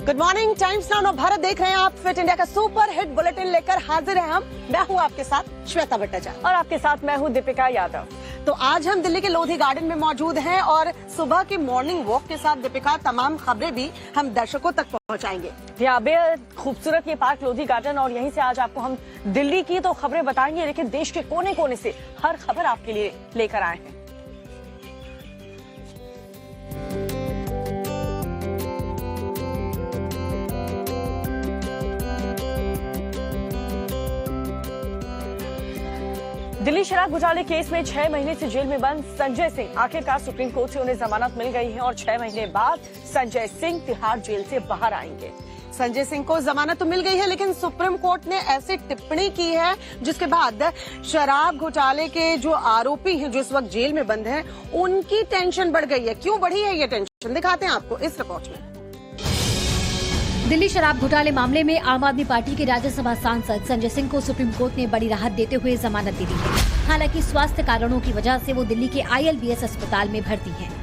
Good morning, times now Bharat देख रहे हैं आप। फिट इंडिया का सुपर हिट बुलेटिन लेकर हाजिर हैं हम। मैं हूं आपके साथ श्वेता भट्टाचार्य और आपके साथ मैं हूं दीपिका यादव। तो आज हम दिल्ली के लोधी गार्डन में मौजूद हैं और सुबह की मॉर्निंग वॉक के साथ दीपिका तमाम खबरें भी हम दर्शकों तक पहुंचाएंगे। यहाँ बेहद खूबसूरत ये पार्क लोधी गार्डन और यहीं से आज आपको हम दिल्ली की तो खबरें बताएंगे, लेकिन देश के कोने कोने से हर खबर आपके लिए लेकर आए हैं। दिल्ली शराब घोटाले केस में 6 महीने से जेल में बंद संजय सिंह आखिरकार सुप्रीम कोर्ट से उन्हें जमानत मिल गई है और 6 महीने बाद संजय सिंह तिहाड़ जेल से बाहर आएंगे। संजय सिंह को जमानत तो मिल गई है, लेकिन सुप्रीम कोर्ट ने ऐसी टिप्पणी की है जिसके बाद शराब घोटाले के जो आरोपी हैं, जो इस वक्त जेल में बंद हैं, उनकी टेंशन बढ़ गई है। क्यों बढ़ी है ये टेंशन, दिखाते हैं आपको इस रिपोर्ट में। दिल्ली शराब घोटाले मामले में आम आदमी पार्टी के राज्यसभा सांसद संजय सिंह को सुप्रीम कोर्ट ने बड़ी राहत देते हुए जमानत दे दी है। हालांकि स्वास्थ्य कारणों की वजह से वो दिल्ली के ILBS अस्पताल में भर्ती हैं।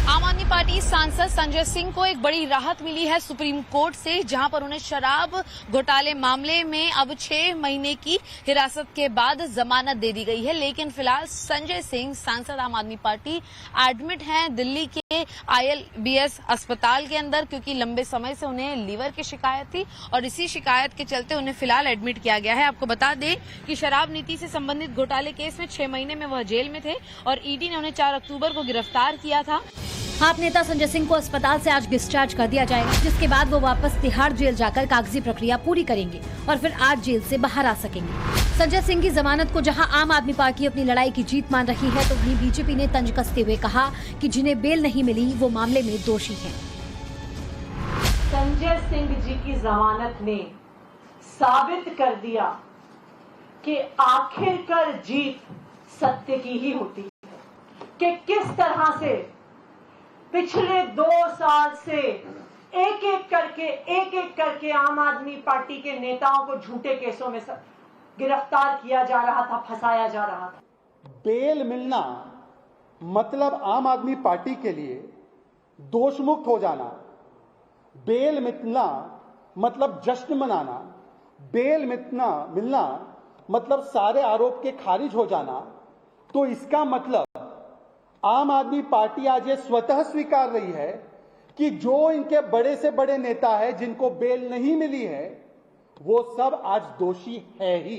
आम आदमी पार्टी सांसद संजय सिंह को एक बड़ी राहत मिली है सुप्रीम कोर्ट से, जहां पर उन्हें शराब घोटाले मामले में अब 6 महीने की हिरासत के बाद जमानत दे दी गई है। लेकिन फिलहाल संजय सिंह सांसद आम आदमी पार्टी एडमिट हैं दिल्ली के ILBS अस्पताल के अंदर, क्योंकि लंबे समय से उन्हें लीवर की शिकायत थी और इसी शिकायत के चलते उन्हें फिलहाल एडमिट किया गया है। आपको बता दें कि शराब नीति से संबंधित घोटाले केस में 6 महीने में वह जेल में थे और ईडी ने उन्हें 4 अक्टूबर को गिरफ्तार किया था। आप नेता संजय सिंह को अस्पताल से आज डिस्चार्ज कर दिया जाएगा, जिसके बाद वो वापस तिहाड़ जेल जाकर कागजी प्रक्रिया पूरी करेंगे और फिर आज जेल से बाहर आ सकेंगे। संजय सिंह की जमानत को जहां आम आदमी पार्टी अपनी लड़ाई की जीत मान रही है, तो वहीं बीजेपी ने तंज कसते हुए कहा कि जिन्हें बेल नहीं मिली वो मामले में दोषी हैं। संजय सिंह जी की जमानत ने साबित कर दिया कि आखिरकार जीत सत्य की ही होती है, कि किस तरह से पिछले 2 साल से एक एक करके आम आदमी पार्टी के नेताओं को झूठे केसों में गिरफ्तार किया जा रहा था, फंसाया जा रहा था। बेल मिलना मतलब आम आदमी पार्टी के लिए दोषमुक्त हो जाना, बेल मिलना मतलब जश्न मनाना, बेल मिलना मतलब सारे आरोप के खारिज हो जाना। तो इसका मतलब आम आदमी पार्टी आज ये स्वतः स्वीकार रही है कि जो इनके बड़े से बड़े नेता है जिनको बेल नहीं मिली है, वो सब आज दोषी है ही।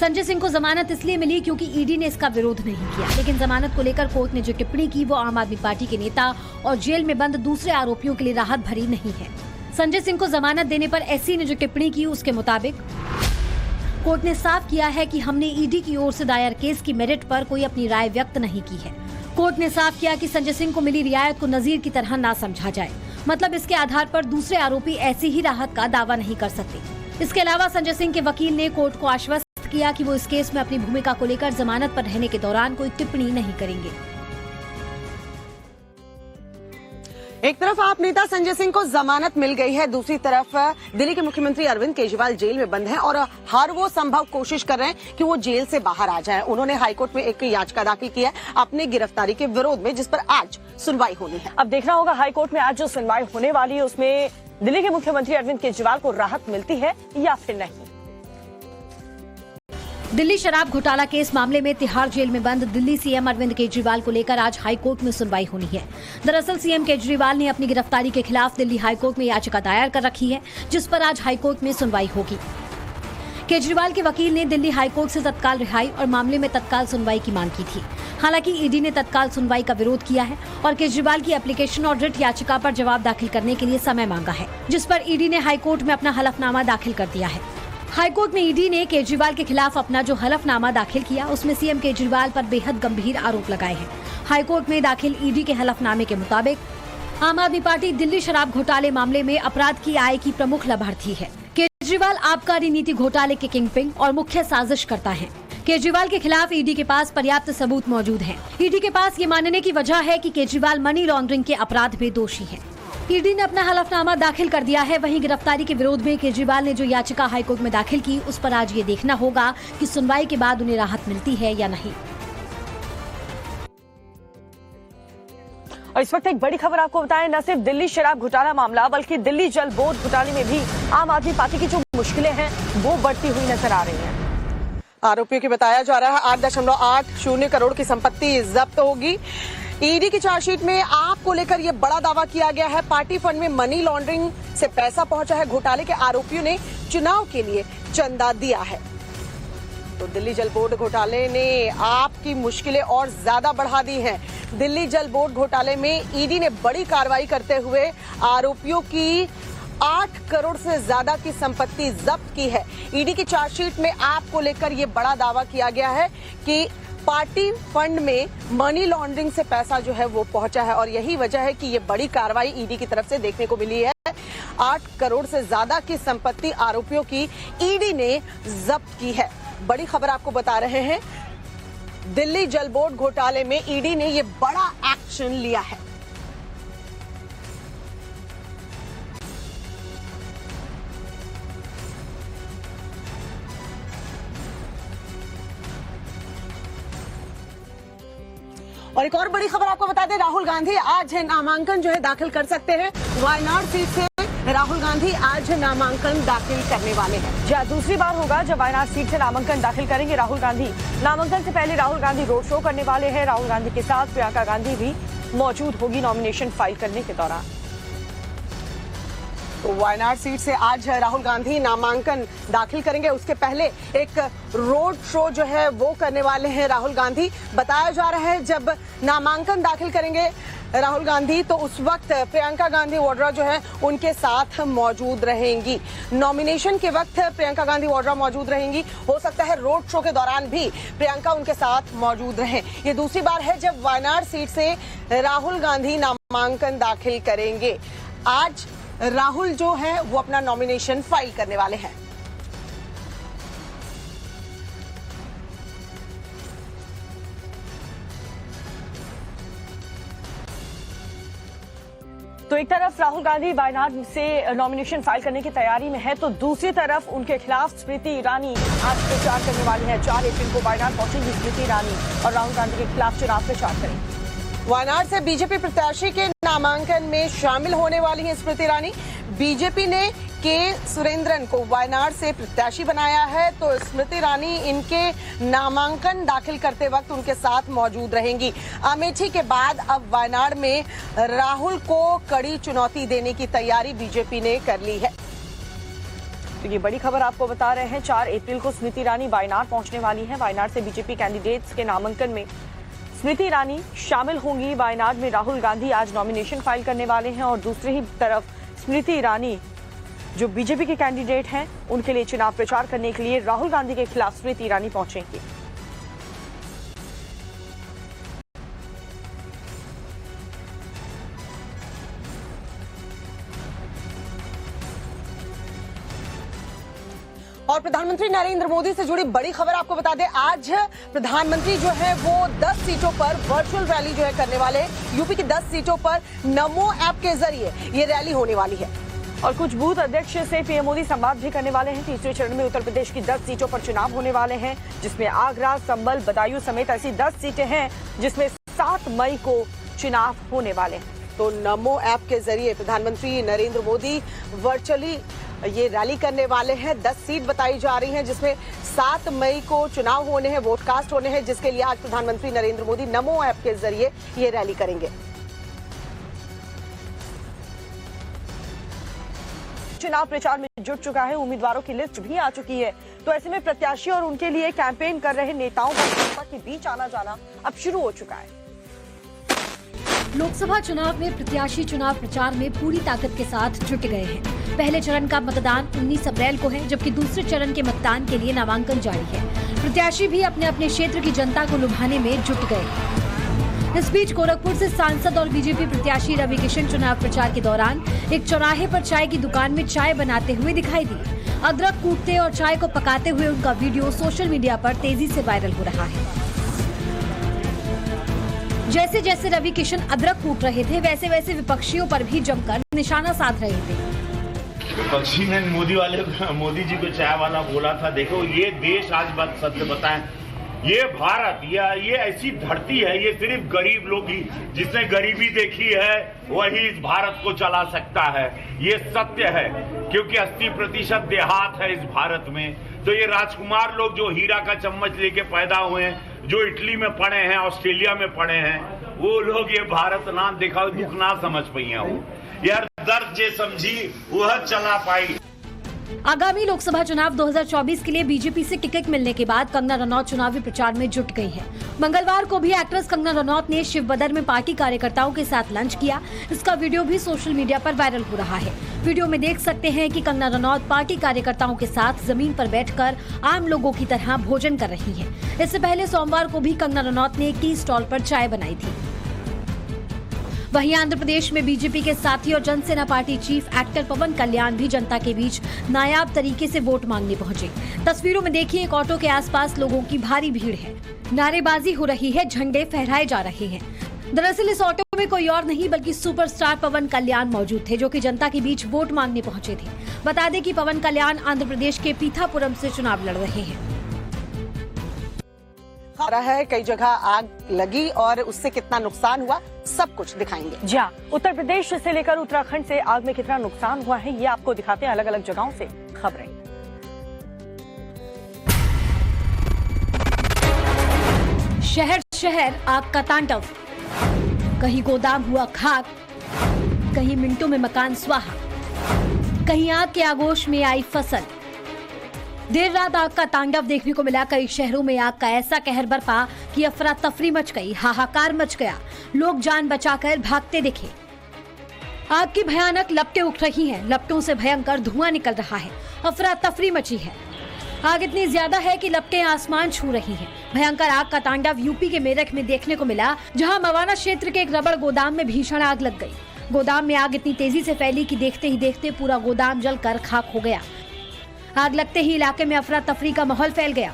संजय सिंह को जमानत इसलिए मिली क्योंकि ईडी ने इसका विरोध नहीं किया, लेकिन जमानत को लेकर कोर्ट ने जो टिप्पणी की वो आम आदमी पार्टी के नेता और जेल में बंद दूसरे आरोपियों के लिए राहत भरी नहीं है। संजय सिंह को जमानत देने पर एससी ने जो टिप्पणी की उसके मुताबिक कोर्ट ने साफ किया है कि हमने ईडी की ओर से दायर केस की मेरिट पर कोई अपनी राय व्यक्त नहीं की है। कोर्ट ने साफ किया कि संजय सिंह को मिली रियायत को नजीर की तरह ना समझा जाए, मतलब इसके आधार पर दूसरे आरोपी ऐसी ही राहत का दावा नहीं कर सकते। इसके अलावा संजय सिंह के वकील ने कोर्ट को आश्वस्त किया कि वो इस केस में अपनी भूमिका को लेकर जमानत पर रहने के दौरान कोई टिप्पणी नहीं करेंगे। एक तरफ आप नेता संजय सिंह को जमानत मिल गई है, दूसरी तरफ दिल्ली के मुख्यमंत्री अरविंद केजरीवाल जेल में बंद हैं और हर वो संभव कोशिश कर रहे हैं कि वो जेल से बाहर आ जाएं। उन्होंने हाईकोर्ट में एक याचिका दाखिल की है अपनी गिरफ्तारी के विरोध में, जिस पर आज सुनवाई होनी है। अब देखना होगा हाईकोर्ट में आज जो सुनवाई होने वाली है उसमें दिल्ली के मुख्यमंत्री अरविंद केजरीवाल को राहत मिलती है या फिर नहीं। दिल्ली शराब घोटाला केस मामले में तिहाड़ जेल में बंद दिल्ली सीएम अरविंद केजरीवाल को लेकर आज हाईकोर्ट में सुनवाई होनी है। दरअसल सीएम केजरीवाल ने अपनी गिरफ्तारी के खिलाफ दिल्ली हाईकोर्ट में याचिका दायर कर रखी है, जिस पर आज हाईकोर्ट में सुनवाई होगी। केजरीवाल के वकील ने दिल्ली हाईकोर्ट से तत्काल रिहाई और मामले में तत्काल सुनवाई की मांग की थी। हालांकि ईडी ने तत्काल सुनवाई का विरोध किया है और केजरीवाल की एप्लीकेशन और रिट याचिका पर जवाब दाखिल करने के लिए समय मांगा है, जिस पर ईडी ने हाईकोर्ट में अपना हलफनामा दाखिल कर दिया है। हाईकोर्ट में ईडी ने केजरीवाल के खिलाफ अपना जो हलफनामा दाखिल किया उसमें सीएम केजरीवाल पर बेहद गंभीर आरोप लगाए हैं। हाईकोर्ट में दाखिल ईडी के हलफनामे के मुताबिक आम आदमी पार्टी दिल्ली शराब घोटाले मामले में अपराध की आय की प्रमुख लाभार्थी है। केजरीवाल आबकारी नीति घोटाले के किंगपिन और मुख्य साजिश करता है। केजरीवाल के खिलाफ ईडी के पास पर्याप्त सबूत मौजूद हैं। ईडी के पास ये मानने की वजह है कि केजरीवाल मनी लॉन्ड्रिंग के अपराध में दोषी है। ईडी ने अपना हलफनामा दाखिल कर दिया है। वहीं गिरफ्तारी के विरोध में केजरीवाल ने जो याचिका हाईकोर्ट में दाखिल की उस पर आज ये देखना होगा कि सुनवाई के बाद उन्हें राहत मिलती है या नहीं। और और इस वक्त एक बड़ी खबर आपको बताएं, न सिर्फ दिल्ली शराब घोटाला मामला बल्कि दिल्ली जल बोर्ड घोटाले में भी आम आदमी पार्टी की जो मुश्किलें हैं वो बढ़ती हुई नजर आ रही हैं। आरोपियों की बताया जा रहा है 8.80 करोड़ की संपत्ति जब्त होगी। ईडी की चार्जशीट में आप को लेकर यह बड़ा दावा किया गया है। पार्टी फंड में मनी लॉन्ड्रिंग से पैसा पहुंचा है। घोटाले के आरोपियों ने चुनाव के लिए चंदा दिया है। तो दिल्ली जल बोर्ड घोटाले ने आपकी मुश्किलें और ज्यादा बढ़ा दी हैं। दिल्ली जल बोर्ड घोटाले में ईडी ने बड़ी कार्रवाई करते हुए आरोपियों की 8 करोड़ से ज्यादा की संपत्ति जब्त की है। ईडी की चार्जशीट में आपको लेकर यह बड़ा दावा किया गया है कि पार्टी फंड में मनी लॉन्ड्रिंग से पैसा जो है वो पहुंचा है और यही वजह है कि ये बड़ी कार्रवाई ईडी की तरफ से देखने को मिली है। 8 करोड़ से ज्यादा की संपत्ति आरोपियों की ईडी ने जब्त की है। बड़ी खबर आपको बता रहे हैं, दिल्ली जल बोर्ड घोटाले में ईडी ने ये बड़ा एक्शन लिया है। और एक और बड़ी खबर आपको बता दें, राहुल गांधी आज नामांकन जो है दाखिल कर सकते हैं। वायनाड सीट से राहुल गांधी आज नामांकन दाखिल करने वाले हैं। जी, दूसरी बार होगा जब वायनाड सीट से नामांकन दाखिल करेंगे राहुल गांधी। नामांकन से पहले राहुल गांधी रोड शो करने वाले हैं। राहुल गांधी के साथ प्रियंका गांधी भी मौजूद होगी नॉमिनेशन फाइल करने के दौरान। तो वायनाड सीट से आज राहुल गांधी नामांकन दाखिल करेंगे। उसके पहले एक रोड शो जो है वो करने वाले हैं राहुल गांधी। बताया जा रहा है जब नामांकन दाखिल करेंगे राहुल गांधी तो उस वक्त प्रियंका गांधी वाड्रा जो है उनके साथ मौजूद रहेंगी। नॉमिनेशन के वक्त प्रियंका गांधी वाड्रा मौजूद रहेंगी। हो सकता है रोड शो के दौरान भी प्रियंका उनके साथ मौजूद रहें। ये दूसरी बार है जब वायनाड सीट से राहुल गांधी नामांकन दाखिल करेंगे। आज राहुल जो है वो अपना नॉमिनेशन फाइल करने वाले हैं। तो एक तरफ राहुल गांधी वायनाड से नॉमिनेशन फाइल करने की तैयारी में है तो दूसरी तरफ उनके खिलाफ स्मृति ईरानी आज प्रचार करने वाली है। 4 अप्रैल को वायनाड पहुंचेंगी स्मृति ईरानी और राहुल गांधी के खिलाफ चुनाव प्रचार करेंगी। वायनाड से बीजेपी प्रत्याशी के नामांकन में शामिल होने वाली हैं स्मृति ईरानी। बीजेपी ने के सुरेंद्रन को वायनाड से प्रत्याशी बनाया है तो स्मृति ईरानी इनके नामांकन दाखिल करते वक्त उनके साथ मौजूद रहेंगी। अमेठी के बाद अब वायनाड में राहुल को कड़ी चुनौती देने की तैयारी बीजेपी ने कर ली है। तो ये बड़ी खबर आपको बता रहे हैं, 4 अप्रैल को स्मृति ईरानी वायनाड पहुंचने वाली हैं। वायनाड से बीजेपी कैंडिडेट्स के नामांकन में स्मृति ईरानी शामिल होंगी। वायनाड में राहुल गांधी आज नॉमिनेशन फाइल करने वाले हैं और दूसरी ही तरफ स्मृति ईरानी जो बीजेपी के कैंडिडेट हैं उनके लिए चुनाव प्रचार करने के लिए राहुल गांधी के खिलाफ स्मृति ईरानी पहुंचेंगी। और प्रधानमंत्री नरेंद्र मोदी से जुड़ी बड़ी खबर आपको बता दें, आज प्रधानमंत्री जो है वो 10 सीटों पर वर्चुअल रैली जो है करने वाले हैं। यूपी की 10 सीटों पर नमो ऐप के जरिए ये रैली होने वाली है और कुछ बूथ अध्यक्ष से पीएम मोदी संवाद भी करने वाले हैं। तीसरे चरण में उत्तर प्रदेश की 10 सीटों पर चुनाव होने वाले हैं जिसमें आगरा, संभल, बदायूं समेत ऐसी 10 सीटें हैं जिसमें 7 मई को चुनाव होने वाले हैं। तो नमो ऐप के जरिए प्रधानमंत्री नरेंद्र मोदी वर्चुअली ये रैली करने वाले हैं। 10 सीट बताई जा रही हैं जिसमें 7 मई को चुनाव होने हैं, वोट कास्ट होने हैं, जिसके लिए आज प्रधानमंत्री नरेंद्र मोदी नमो ऐप के जरिए ये रैली करेंगे। चुनाव प्रचार में जुट चुका है, उम्मीदवारों की लिस्ट भी आ चुकी है। तो ऐसे में प्रत्याशी और उनके लिए कैंपेन कर रहे नेताओं का जनता के बीच आना जाना अब शुरू हो चुका है। लोकसभा चुनाव में प्रत्याशी चुनाव प्रचार में पूरी ताकत के साथ जुट गए हैं। पहले चरण का मतदान 19 अप्रैल को है जबकि दूसरे चरण के मतदान के लिए नामांकन जारी है। प्रत्याशी भी अपने अपने क्षेत्र की जनता को लुभाने में जुट गए। इस बीच गोरखपुर से सांसद और बीजेपी प्रत्याशी रवि किशन चुनाव प्रचार के दौरान एक चौराहे पर चाय की दुकान में चाय बनाते हुए दिखाई दिए। अदरक कूटते और चाय को पकाते हुए उनका वीडियो सोशल मीडिया पर तेजी से वायरल हो रहा है। जैसे जैसे रवि किशन अदरक कूट रहे थे वैसे वैसे विपक्षियों पर भी जमकर निशाना साध रहे थे। विपक्षी ने मोदी जी को चाय वाला बोला था, देखो ये देश आज बात सत्य बताएं ये भारत ये ऐसी धरती है, ये सिर्फ गरीब लोग ही, जिसने गरीबी देखी है वही इस भारत को चला सकता है। ये सत्य है, क्योंकि 80% देहात है इस भारत में। तो ये राजकुमार लोग जो हीरा का चम्मच लेके पैदा हुए हैं, जो इटली में पढ़े हैं, ऑस्ट्रेलिया में पढ़े हैं, वो लोग ये भारत ना देखा, दुख ना समझ पाई हो। यार दर्द जे समझी वह चला पाई। आगामी लोकसभा चुनाव 2024 के लिए बीजेपी से टिकट मिलने के बाद कंगना रनौत चुनावी प्रचार में जुट गई है। मंगलवार को भी एक्ट्रेस कंगना रनौत ने शिवबदर में पार्टी कार्यकर्ताओं के साथ लंच किया। इसका वीडियो भी सोशल मीडिया पर वायरल हो रहा है। वीडियो में देख सकते हैं कि कंगना रनौत पार्टी कार्यकर्ताओं के साथ जमीन पर बैठकर आम लोगों की तरह भोजन कर रही हैं। इससे पहले सोमवार को भी कंगना रनौत ने एक टी स्टॉल पर चाय बनाई थी। वहीं आंध्र प्रदेश में बीजेपी के साथी और जनसेना पार्टी चीफ एक्टर पवन कल्याण भी जनता के बीच नायाब तरीके से वोट मांगने पहुंचे। तस्वीरों में देखिए, एक ऑटो के आसपास लोगों की भारी भीड़ है, नारेबाजी हो रही है, झंडे फहराए जा रहे हैं। दरअसल इस ऑटो में कोई और नहीं बल्कि सुपरस्टार पवन कल्याण मौजूद थे, जो कि जनता के बीच वोट मांगने पहुंचे थे। बता दें कि पवन कल्याण आंध्र प्रदेश के पीथापुरम से चुनाव लड़ रहे हैं। रहा है कई जगह आग लगी और उससे कितना नुकसान हुआ, सब कुछ दिखाएंगे। जी हाँ, उत्तर प्रदेश से लेकर उत्तराखंड से आग में कितना नुकसान हुआ है, ये आपको दिखाते हैं अलग अलग जगहों से खबरें। शहर शहर आग का तांडव, कहीं गोदाम हुआ खाक, कहीं मिनटों में मकान स्वाहा, कहीं आग के आगोश में आई फसल। देर रात आग का तांडव देखने को मिला। कई शहरों में आग का ऐसा कहर बरपा कि अफरा तफरी मच गई, हाहाकार मच गया, लोग जान बचाकर भागते दिखे। आग की भयानक लपटें उठ रही हैं, लपटों से भयंकर धुआं निकल रहा है, अफरा तफरी मची है। आग इतनी ज्यादा है कि लपटें आसमान छू रही हैं। भयंकर आग का तांडव यूपी के मेरठ में देखने को मिला, जहां मवाना क्षेत्र के एक रबड़ गोदाम में भीषण आग लग गई। गोदाम में आग इतनी तेजी से फैली कि देखते ही देखते पूरा गोदाम जलकर खाक हो गया। आग लगते ही इलाके में अफरा तफरी का माहौल फैल गया।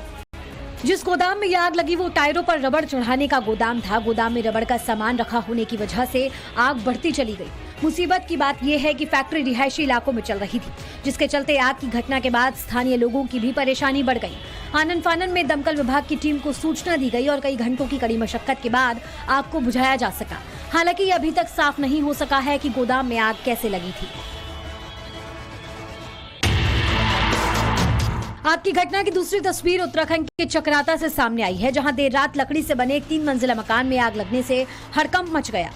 जिस गोदाम में यह आग लगी वो टायरों पर रबड़ चढ़ाने का गोदाम था। गोदाम में रबड़ का सामान रखा होने की वजह से आग बढ़ती चली गई। मुसीबत की बात यह है कि फैक्ट्री रिहायशी इलाकों में चल रही थी, जिसके चलते आग की घटना के बाद स्थानीय लोगों की भी परेशानी बढ़ गई। आनन फानन में दमकल विभाग की टीम को सूचना दी गई और कई घंटों की कड़ी मशक्कत के बाद आग को बुझाया जा सका। हालांकि ये अभी तक साफ नहीं हो सका है कि गोदाम में आग कैसे लगी थी। आग की घटना की दूसरी तस्वीर उत्तराखंड के चकराता से सामने आई है, जहां देर रात लकड़ी से बने एक 3 मंजिला मकान में आग लगने से हड़कंप मच गया।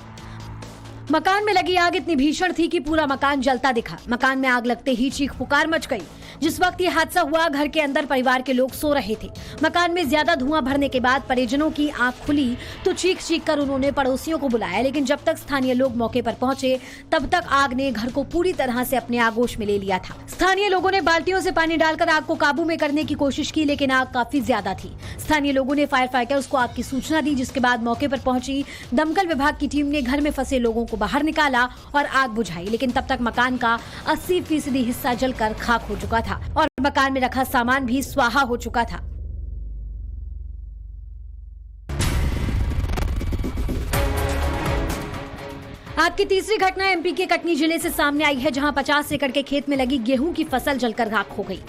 मकान में लगी आग इतनी भीषण थी कि पूरा मकान जलता दिखा। मकान में आग लगते ही चीख पुकार मच गई। जिस वक्त ये हादसा हुआ, घर के अंदर परिवार के लोग सो रहे थे। मकान में ज्यादा धुआं भरने के बाद परिजनों की आंख खुली तो चीख चीख कर उन्होंने पड़ोसियों को बुलाया, लेकिन जब तक स्थानीय लोग मौके पर पहुंचे तब तक आग ने घर को पूरी तरह से अपने आगोश में ले लिया था। स्थानीय लोगों ने बाल्टियों से पानी डालकर आग को काबू में करने की कोशिश की, लेकिन आग काफी ज्यादा थी। स्थानीय लोगों ने फायर फाइटर्स को आग की सूचना दी, जिसके बाद मौके पर पहुंची दमकल विभाग की टीम ने घर में फंसे लोगों को बाहर निकाला और आग बुझाई, लेकिन तब तक मकान का 80% हिस्सा जलकर खाक हो चुका था और मकान में रखा सामान भी स्वाहा हो चुका था। आग की तीसरी घटना एमपी के कटनी जिले से सामने आई है, जहां 50 एकड़ के खेत में लगी गेहूं की फसल जलकर राख हो गई।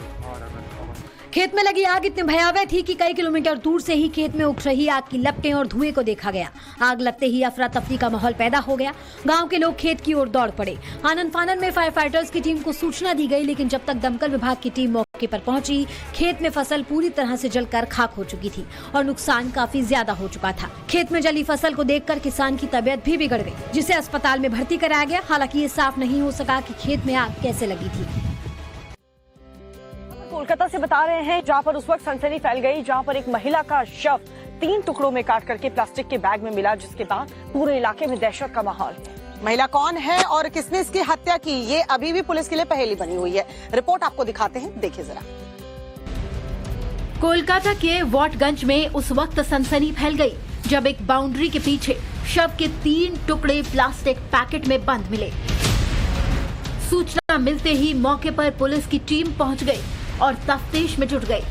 खेत में लगी आग इतनी भयावह थी कि कई किलोमीटर दूर से ही खेत में उठ रही आग की लपटें और धुएं को देखा गया। आग लगते ही अफरा तफरी का माहौल पैदा हो गया। गांव के लोग खेत की ओर दौड़ पड़े। आनन फानन में फायर फाइटर्स की टीम को सूचना दी गई, लेकिन जब तक दमकल विभाग की टीम मौके पर पहुंची, खेत में फसल पूरी तरह से जलकर खाक हो चुकी थी और नुकसान काफी ज्यादा हो चुका था। खेत में जली फसल को देखकर किसान की तबीयत भी बिगड़ गई, जिसे अस्पताल में भर्ती कराया गया। हालांकि ये साफ नहीं हो सका कि खेत में आग कैसे लगी थी। कोलकाता से बता रहे हैं, जहां पर उस वक्त सनसनी फैल गई, जहां पर एक महिला का शव 3 टुकड़ों में काट करके प्लास्टिक के बैग में मिला, जिसके बाद पूरे इलाके में दहशत का माहौल। महिला कौन है और किसने इसकी हत्या की, ये अभी भी पुलिस के लिए पहेली बनी हुई है। रिपोर्ट आपको दिखाते हैं, देखिए जरा। कोलकाता के वॉटगंज में उस वक्त सनसनी फैल गई, जब एक बाउंड्री के पीछे शव के 3 टुकड़े प्लास्टिक पैकेट में बंद मिले। सूचना मिलते ही मौके पर पुलिस की टीम पहुंच गई और तफ्तीश में जुट गई।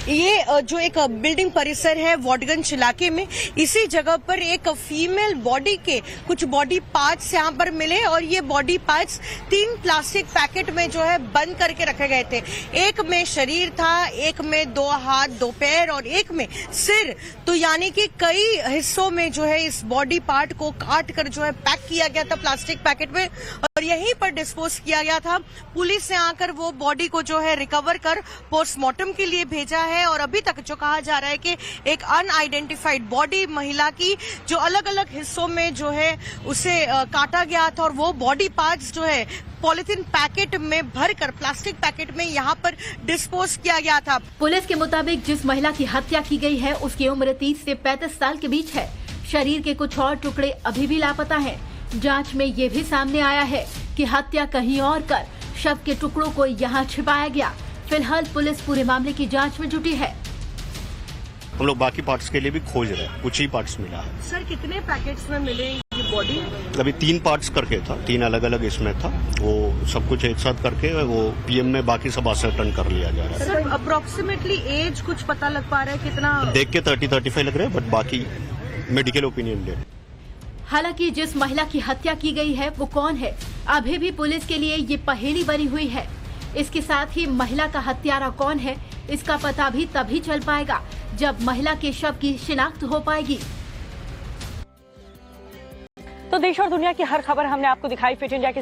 ये जो एक बिल्डिंग परिसर है वाटगंज इलाके में, इसी जगह पर एक फीमेल बॉडी के कुछ बॉडी पार्ट्स यहाँ पर मिले और ये बॉडी पार्ट्स 3 प्लास्टिक पैकेट में जो है बंद करके रखे गए थे। एक में शरीर था, एक में 2 हाथ 2 पैर और एक में सिर। तो यानी कि कई हिस्सों में जो है इस बॉडी पार्ट को काट कर जो है पैक किया गया था प्लास्टिक पैकेट में और यहीं पर डिस्पोज किया गया था। पुलिस ने आकर वो बॉडी को जो है रिकवर कर पोस्टमार्टम के लिए भेजा है और अभी तक जो कहा जा रहा है कि एक अनआइडेंटिफाइड बॉडी महिला की जो अलग अलग हिस्सों में जो है उसे काटा गया था और वो बॉडी पार्ट्स जो है पॉलिथीन पैकेट में भरकर प्लास्टिक पैकेट में यहाँ पर डिस्पोज किया गया था। पुलिस के मुताबिक जिस महिला की हत्या की गई है उसकी उम्र 30 से 35 साल के बीच है। शरीर के कुछ और टुकड़े अभी भी लापता हैं। जांच में ये भी सामने आया है कि हत्या कहीं और कर शव के टुकड़ों को यहाँ छिपाया गया। फिलहाल पुलिस पूरे मामले की जांच में जुटी है। हम लोग बाकी पार्ट्स के लिए भी खोज रहे हैं, कुछ ही पार्ट्स मिला है। सर कितने पैकेट्स में मिले ये बॉडी? अभी 3 पार्ट्स करके था, 3 अलग अलग इसमें था। वो सब कुछ एक साथ करके वो पीएम में बाकी सब असर्टन कर लिया जा रहा है। सर अप्रोक्सीमेटली एज कुछ पता लग पा रहा है कितना? देख के 30-35 लग रहे हैं, बट बाकी मेडिकल ओपिनियन ले। हालांकि जिस महिला की हत्या की गई है वो कौन है, अभी भी पुलिस के लिए ये पहेली बनी हुई है। इसके साथ ही महिला का हत्यारा कौन है, इसका पता भी तभी चल पाएगा जब महिला के शव की शिनाख्त हो पाएगी। तो देश और दुनिया की हर खबर हमने आपको दिखाई। फिट इंडिया के